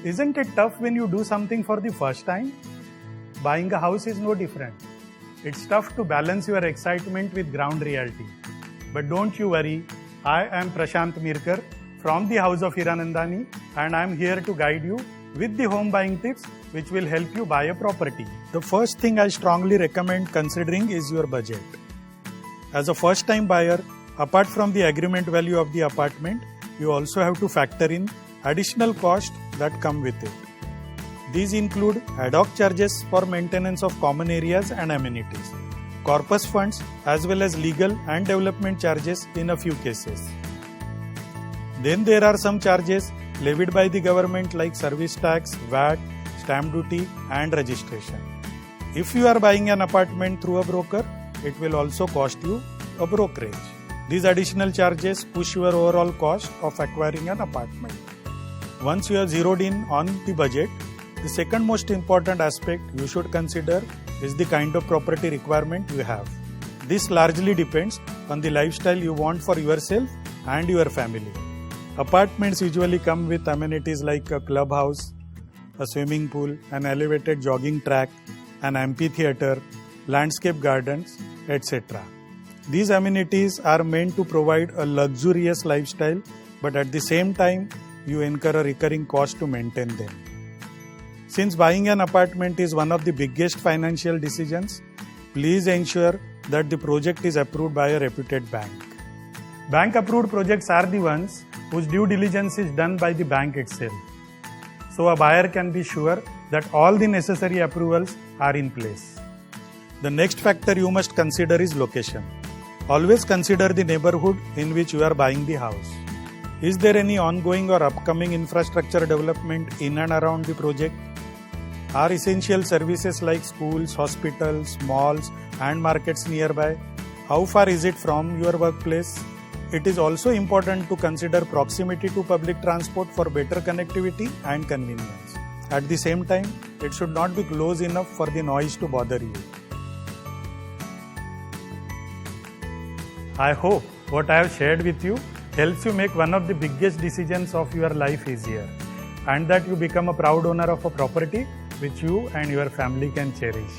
Isn't it tough when you do something for the first time? Buying a house is no different. It's tough to balance your excitement with ground reality. But don't you worry, I am Prashant Mirkar from the House of Hiranandani and I am here to guide you with the home buying tips which will help you buy a property. The first thing I strongly recommend considering is your budget. As a first time buyer, apart from the agreement value of the apartment, you also have to factor in additional costs that come with it. These include ad hoc charges for maintenance of common areas and amenities, corpus funds as well as legal and development charges in a few cases. Then there are some charges levied by the government like service tax, VAT, stamp duty and registration. If you are buying an apartment through a broker, it will also cost you a brokerage. These additional charges push your overall cost of acquiring an apartment. Once you have zeroed in on the budget, the second most important aspect you should consider is the kind of property requirement you have. This largely depends on the lifestyle you want for yourself and your family. Apartments usually come with amenities like a clubhouse, a swimming pool, an elevated jogging track, an amphitheater, landscape gardens, etc. These amenities are meant to provide a luxurious lifestyle, but at the same time, you incur a recurring cost to maintain them. Since buying an apartment is one of the biggest financial decisions, please ensure that the project is approved by a reputed bank. Bank approved projects are the ones whose due diligence is done by the bank itself. So a buyer can be sure that all the necessary approvals are in place. The next factor you must consider is location. Always consider the neighborhood in which you are buying the house. Is there any ongoing or upcoming infrastructure development in and around the project? Are essential services like schools, hospitals, malls and markets nearby? How far is it from your workplace? It is also important to consider proximity to public transport for better connectivity and convenience. At the same time, it should not be close enough for the noise to bother you. I hope what I have shared with you helps you make one of the biggest decisions of your life easier, and that you become a proud owner of a property which you and your family can cherish.